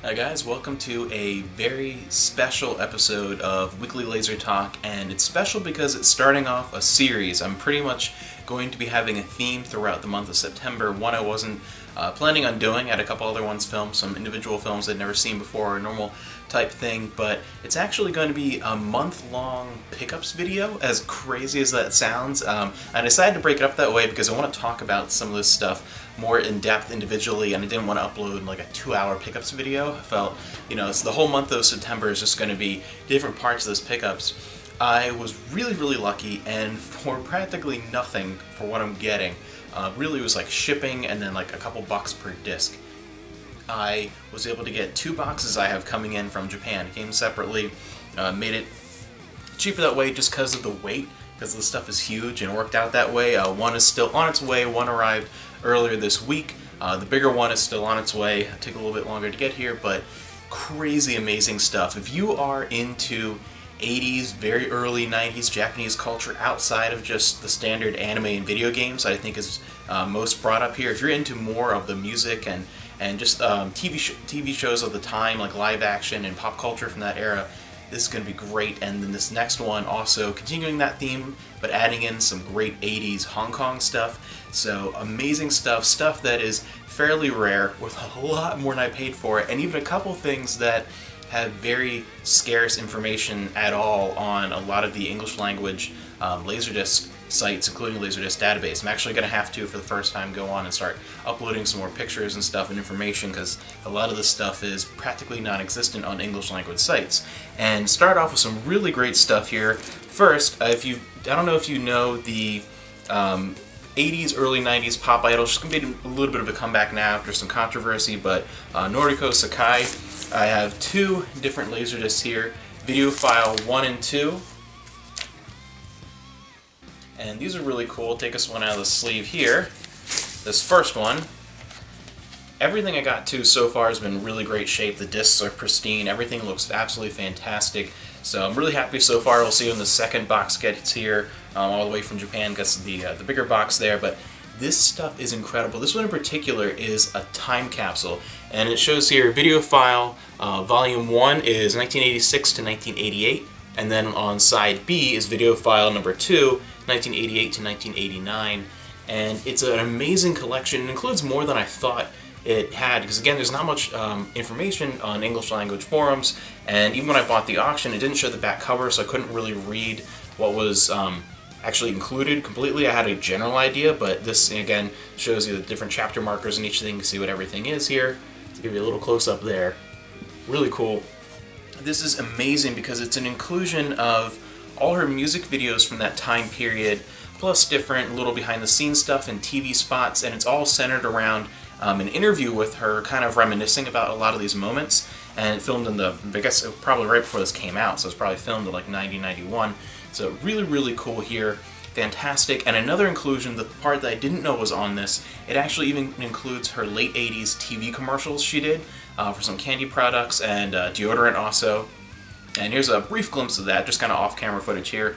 Hi guys, welcome to a very special episode of Weekly Laser Talk, and it's special because it's starting off a series. I'm pretty much going to be having a theme throughout the month of September. One I wasn't planning on doing. I had a couple other ones filmed, some individual films I'd never seen before, a normal type thing, but it's actually going to be a month-long pickups video, as crazy as that sounds. I decided to break it up that way because I want to talk about some of this stuff more in depth individually, and I didn't want to upload like a 2-hour pickups video. I felt, it's the whole month of September is just going to be different parts of this pickups. I was really lucky, and for practically nothing for what I'm getting, really it was like shipping and then like a couple bucks per disc. I was able to get 2 boxes I have coming in from Japan. It came separately, made it cheaper that way just because of the weight, because the stuff is huge, and it worked out that way. One is still on its way, one arrived earlier this week. The bigger one is still on its way. It'll take a little bit longer to get here, but crazy amazing stuff. If you are into 80s, very early 90s Japanese culture outside of just the standard anime and video games, I think is most brought up here. If you're into more of the music and just TV shows of the time, like live action and pop culture from that era, this is going to be great. And then this next one also continuing that theme, but adding in some great 80s Hong Kong stuff. So amazing stuff that is fairly rare with a lot more than I paid for it, and even a couple things that have very scarce information at all on a lot of the English language LaserDisc sites, including LaserDisc database. I'm actually going to have to, for the first time, go on and start uploading some more pictures and stuff and information, because a lot of this stuff is practically non-existent on English language sites. And start off with some really great stuff here. First, I don't know if you know the 80s, early 90s pop idols. Just going to be a little bit of a comeback now after some controversy, but Noriko Sakai. I have 2 different LaserDiscs here, video file 1 and 2. And these are really cool. Take this one out of the sleeve here. This first one, everything I got to so far has been in really great shape. The discs are pristine. Everything looks absolutely fantastic. So I'm really happy so far. We'll see when the second box gets here, all the way from Japan. Gets the bigger box there, but this stuff is incredible. This one in particular is a time capsule, and it shows here video file volume 1 is 1986 to 1988, and then on side B is video file number 2, 1988 to 1989, and it's an amazing collection. It includes more than I thought it had, because again, there's not much information on English language forums, and even when I bought the auction, it didn't show the back cover, so I couldn't really read what was actually included completely. I had a general idea, but this again shows you the different chapter markers and each thing to see what everything is here. To give you a little close-up there. Really cool. This is amazing because it's an inclusion of all her music videos from that time period, plus different little behind-the-scenes stuff and TV spots, and it's all centered around an interview with her, kind of reminiscing about a lot of these moments, and it filmed in I guess probably right before this came out, so it's probably filmed in like 1991. So really cool here, fantastic. And another inclusion, the part that I didn't know was on this, it actually even includes her late 80s TV commercials she did for some candy products and deodorant also. And here's a brief glimpse of that, just kind of off-camera footage here.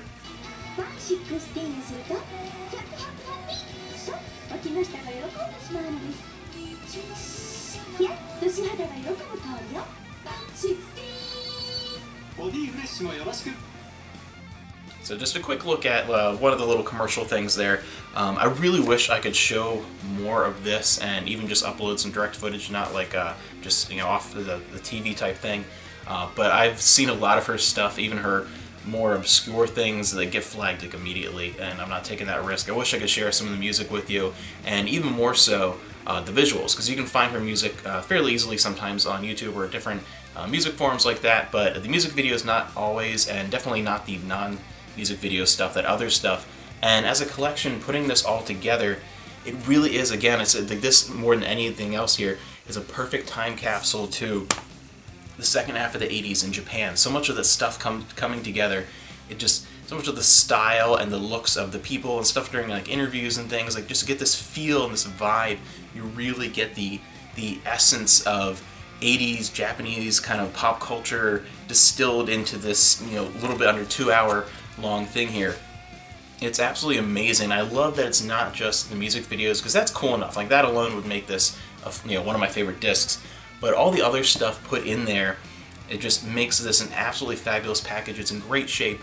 So just a quick look at one of the little commercial things there. I really wish I could show more of this and even just upload some direct footage, not like just off the TV type thing. But I've seen a lot of her stuff, even her more obscure things that get flagged like immediately, and I'm not taking that risk. I wish I could share some of the music with you, and even more so the visuals, because you can find her music fairly easily sometimes on YouTube or different music forums like that, but the music videos not always, and definitely not the non-music video stuff, that other stuff. And as a collection, putting this all together, it really is, again, it's this more than anything else here, is a perfect time capsule to the second half of the 80s in Japan. So much of the stuff coming together, so much of the style and the looks of the people and stuff during like interviews and things, like just to get this feel and this vibe, you really get the essence of 80s Japanese kind of pop culture distilled into this, little bit under 2-hour long thing here. It's absolutely amazing. I love that it's not just the music videos, because that's cool enough. Like that alone would make this, one of my favorite discs. but all the other stuff put in there, it just makes this an absolutely fabulous package. It's in great shape.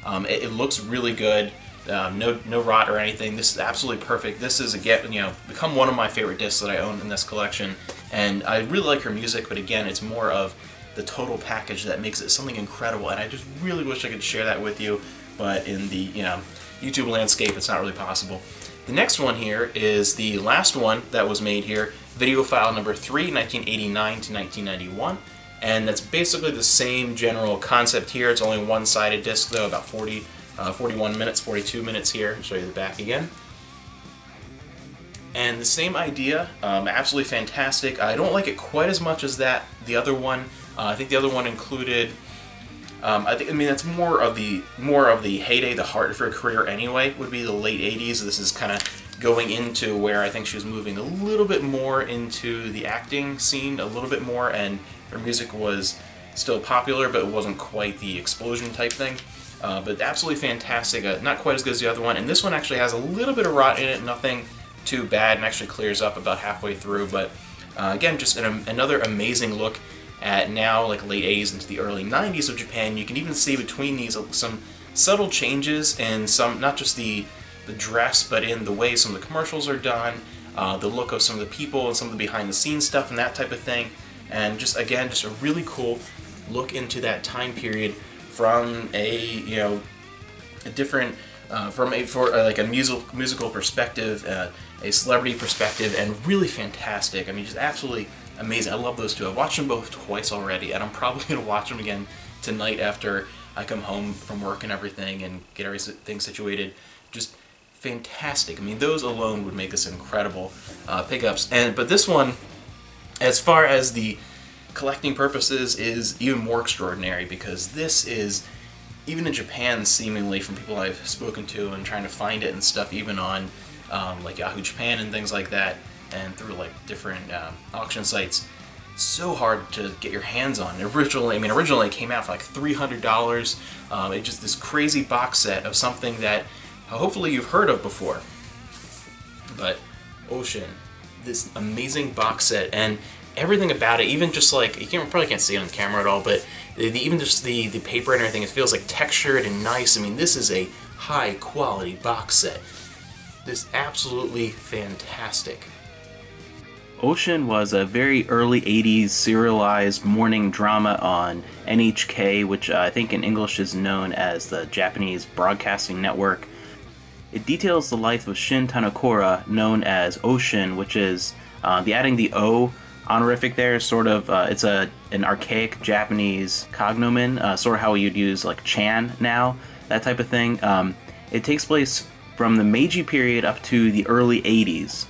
It looks really good. No rot or anything. This is absolutely perfect. This is, again, become one of my favorite discs that I own in this collection. And I really like her music, but again, it's more of the total package that makes it something incredible. And I just really wish I could share that with you, but in the YouTube landscape, it's not really possible. The next one here is the last one that was made here, video file number 3, 1989 to 1991. And that's basically the same general concept here. It's only one-sided disc though, about 41 minutes, 42 minutes here. I'll show you the back again. And the same idea, absolutely fantastic. I don't like it quite as much as the other one. I think the other one included, that's more of the heyday, the heart of her career anyway, would be the late 80s. This is kind of going into where I think she was moving a little bit more into the acting scene, a little bit more, and her music was still popular, but it wasn't quite the explosion type thing. But absolutely fantastic, not quite as good as the other one. And this one actually has a little bit of rot in it, nothing too bad, and actually clears up about halfway through. But again, just another amazing look at now, like late 80s into the early 90s of Japan. You can even see between these some subtle changes in some, not just the dress, but in the way some of the commercials are done, the look of some of the people and some of the behind-the-scenes stuff and that type of thing. And just, again, just a really cool look into that time period from a different like a musical perspective, a celebrity perspective, and really fantastic. I mean, just absolutely amazing. I love those two. I've watched them both twice already, and I'm probably going to watch them again tonight after I come home from work and everything and get everything situated. Just fantastic. I mean, those alone would make this incredible pickups. But this one, as far as the collecting purposes, is even more extraordinary, because this is, even in Japan, seemingly, from people I've spoken to and trying to find it and stuff, even on like Yahoo Japan and things like that, and through like different auction sites, so hard to get your hands on. Originally it came out for like $300. It's just this crazy box set of something that hopefully you've heard of before. But Ocean, this amazing box set, and everything about it, even just like, you probably can't see it on camera at all, but even just the paper and everything, it feels like textured and nice. I mean, this is a high quality box set. This is absolutely fantastic. Ocean was a very early 80s serialized morning drama on NHK, which I think in English is known as the Japanese Broadcasting Network. It details the life of Shin Tanakura, known as Ocean, which is, adding the O honorific there is sort of, it's an archaic Japanese cognomen, sort of how you'd use like Chan now, that type of thing. It takes place from the Meiji period up to the early 80s,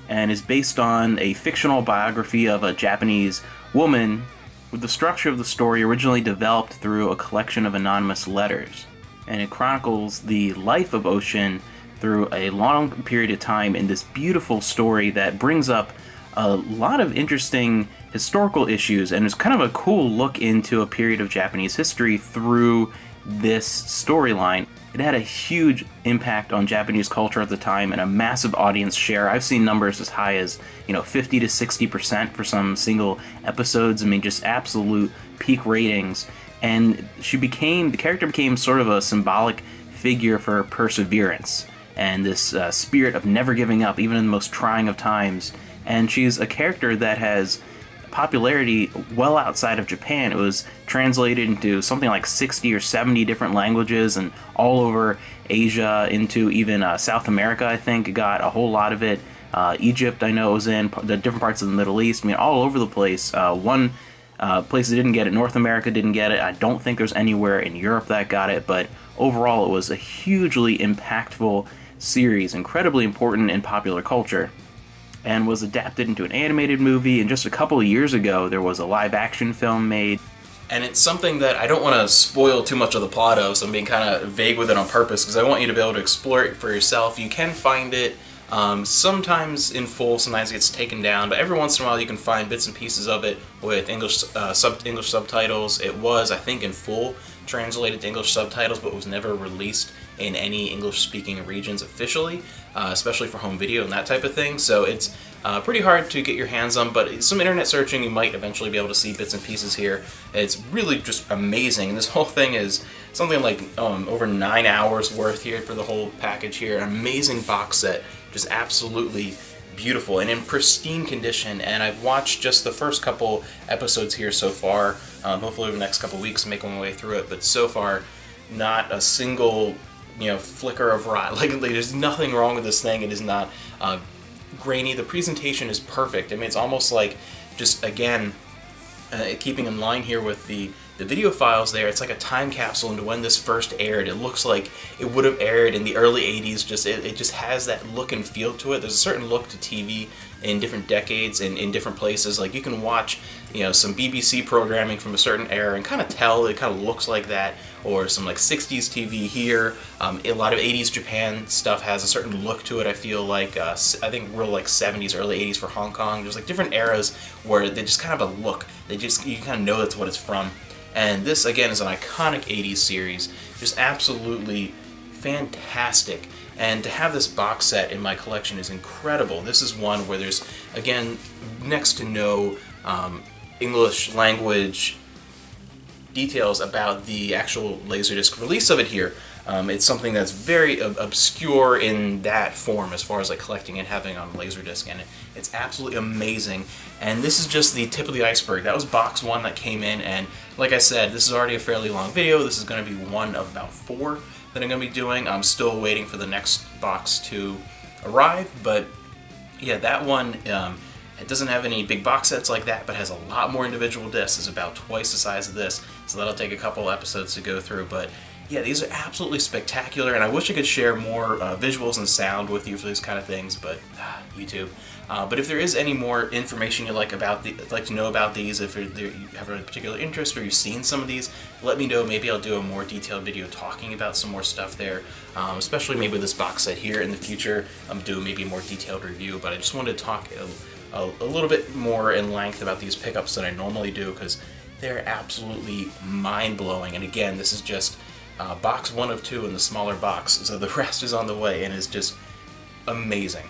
and is based on a fictional biography of a Japanese woman, with the structure of the story originally developed through a collection of anonymous letters. And it chronicles the life of Ocean through a long period of time in this beautiful story that brings up a lot of interesting historical issues, and is kind of a cool look into a period of Japanese history through this storyline. It had a huge impact on Japanese culture at the time, and a massive audience share. I've seen numbers as high as 50 to 60% for some single episodes. I mean, just absolute peak ratings. And the character became sort of a symbolic figure for perseverance and this spirit of never giving up, even in the most trying of times. And she's a character that has popularity well outside of Japan. It was translated into something like 60 or 70 different languages, and all over Asia, into even South America, I think, got a whole lot of it. Egypt, I know, it was in the different parts of the Middle East. I mean, all over the place. One place that didn't get it, North America didn't get it. I don't think there's anywhere in Europe that got it, but overall it was a hugely impactful series, incredibly important in popular culture, and was adapted into an animated movie. And just a couple of years ago, there was a live-action film made. And it's something that I don't want to spoil too much of the plot of, so I'm being kind of vague with it on purpose, because I want you to be able to explore it for yourself. You can find it sometimes in full, sometimes it gets taken down, but every once in a while you can find bits and pieces of it with English subtitles. It was, I think, in full translated to English subtitles, but was never released in any English-speaking regions officially, especially for home video and that type of thing. So it's Pretty hard to get your hands on, but some internet searching you might eventually be able to see bits and pieces here. It's really just amazing, and this whole thing is something like over 9 hours worth here for the whole package here. An amazing box set, just absolutely beautiful and in pristine condition. And I've watched just the first couple episodes here so far. Hopefully over the next couple weeks make my way through it, but so far not a single flicker of rot. Like there's nothing wrong with this thing. It is not grainy. The presentation is perfect. I mean, it's almost like, just again, keeping in line here with the video files there, it's like a time capsule into when this first aired. It looks like it would have aired in the early 80s. It just has that look and feel to it. There's a certain look to TV in different decades and in different places. Like you can watch some BBC programming from a certain era and kind of tell it kind of looks like that, or some like 60s TV here. A lot of 80s Japan stuff has a certain look to it. I feel like I think real like 70s, early 80s for Hong Kong. There's like different eras where they just kind of have a look. You kind of know that's what it's from. And this again is an iconic 80s series, just absolutely fantastic. And to have this box set in my collection is incredible. This is one where there's, again, next to no English language details about the actual LaserDisc release of it here. It's something that's very obscure in that form as far as like collecting and having on LaserDisc, and it's absolutely amazing. And this is just the tip of the iceberg. That was box 1 that came in, and like I said, this is already a fairly long video. This is going to be one of about 4 that I'm going to be doing. I'm still waiting for the next box to arrive, but yeah, that one, it doesn't have any big box sets like that, but has a lot more individual discs. It's about twice the size of this, so that'll take a couple episodes to go through. But yeah, these are absolutely spectacular, and I wish I could share more visuals and sound with you for these kind of things, but YouTube. But if there is any more information you'd like to know about these, if you have a particular interest or you've seen some of these, let me know. Maybe I'll do a more detailed video talking about some more stuff there, especially maybe this box set here in the future. I'm doing maybe a more detailed review, but I just wanted to talk a little bit more in length about these pickups than I normally do, because they're absolutely mind-blowing. And again, this is just box 1 of 2 in the smaller box, so the rest is on the way and is just amazing.